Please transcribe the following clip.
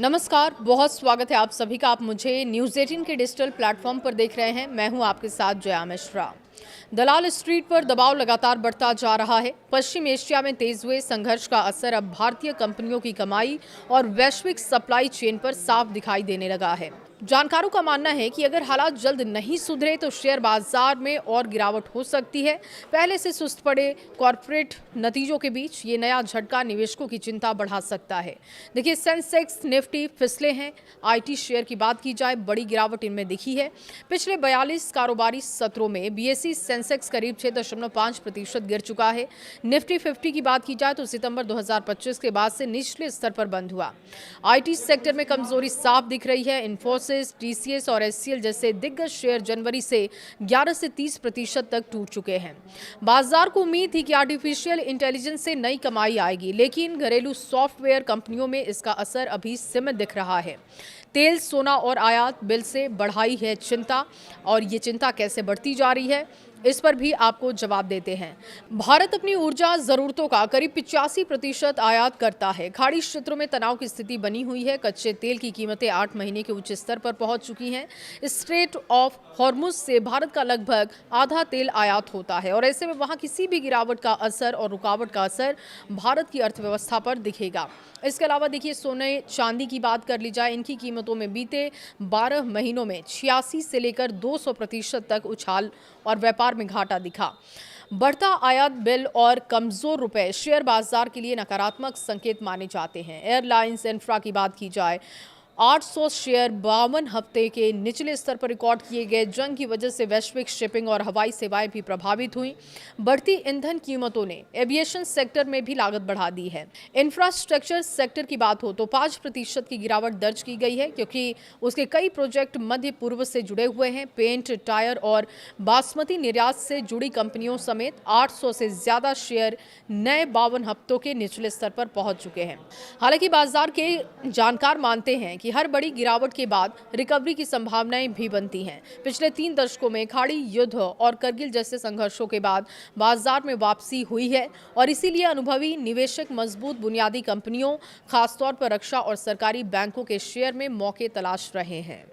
नमस्कार, बहुत स्वागत है आप सभी का। आप मुझे न्यूज़ 18 के डिजिटल प्लेटफॉर्म पर देख रहे हैं। मैं हूं आपके साथ जया मिश्रा। दलाल स्ट्रीट पर दबाव लगातार बढ़ता जा रहा है। पश्चिम एशिया में तेज हुए संघर्ष का असर अब भारतीय कंपनियों की कमाई और वैश्विक सप्लाई चेन पर साफ दिखाई देने लगा है। जानकारों का मानना है कि अगर हालात जल्द नहीं सुधरे तो शेयर बाजार में और गिरावट हो सकती है। पहले से सुस्त पड़े कॉर्पोरेट नतीजों के बीच ये नया झटका निवेशकों की चिंता बढ़ा सकता है। देखिए, सेंसेक्स निफ्टी फिसले हैं। आईटी शेयर की बात की जाए, बड़ी गिरावट इनमें दिखी है। पिछले 42 कारोबारी सत्रों में बीएसई सेंसेक्स करीब 6.5% गिर चुका है। निफ्टी 50 की बात की जाए तो सितंबर 2025 के बाद से निचले स्तर पर बंद हुआ। आईटी सेक्टर में कमजोरी साफ दिख रही है। इन्फोसिस, टीसीएस और एचसीएल जैसे दिग्गज शेयर जनवरी से 11 से 30% तक टूट चुके हैं। बाजार को उम्मीद थी कि आर्टिफिशियल इंटेलिजेंस से नई कमाई आएगी, लेकिन घरेलू सॉफ्टवेयर कंपनियों में इसका असर अभी सीमित दिख रहा है। तेल, सोना और आयात बिल से बढ़ाई है चिंता, और ये चिंता कैसे बढ़ती जा रही है, इस पर भी आपको जवाब देते हैं। भारत अपनी ऊर्जा जरूरतों का करीब 85% आयात करता है। खाड़ी क्षेत्रों में तनाव की स्थिति बनी हुई है। कच्चे तेल की कीमतें 8 महीने के उच्च स्तर पर पहुंच चुकी हैं। स्ट्रेट ऑफ हॉर्मुज से भारत का लगभग आधा तेल आयात होता है, और ऐसे में वहां किसी भी गिरावट का असर और रुकावट का असर भारत की अर्थव्यवस्था पर दिखेगा। इसके अलावा देखिए, सोने चांदी की बात कर ली जाए, इनकी कीमतों में बीते 12 महीनों में 86 से लेकर 200% तक उछाल और व्यापार में घाटा दिखा। बढ़ता आयात बिल और कमजोर रुपए शेयर बाजार के लिए नकारात्मक संकेत माने जाते हैं। एयरलाइंस इंफ्रा की बात की जाए, 800 शेयर 52 हफ्ते के निचले स्तर पर रिकॉर्ड किए गए। जंग की वजह से वैश्विक शिपिंग और हवाई सेवाएं भी प्रभावित हुई। बढ़ती ईंधन कीमतों ने एविएशन सेक्टर में भी लागत बढ़ा दी है। इंफ्रास्ट्रक्चर सेक्टर की बात हो तो 5% की गिरावट दर्ज की गई है, क्योंकि उसके कई प्रोजेक्ट मध्य पूर्व से जुड़े हुए हैं। पेंट, टायर और बासमती निर्यात से जुड़ी कंपनियों समेत 800 से ज्यादा शेयर नए 52 हफ्तों के निचले स्तर पर पहुंच चुके हैं। हालांकि बाजार के जानकार मानते हैं कि हर बड़ी गिरावट के बाद रिकवरी की संभावनाएं भी बनती हैं। पिछले 3 दशकों में खाड़ी युद्ध और करगिल जैसे संघर्षों के बाद बाजार में वापसी हुई है, और इसीलिए अनुभवी निवेशक मजबूत बुनियादी कंपनियों, खासतौर पर रक्षा और सरकारी बैंकों के शेयर में मौके तलाश रहे हैं।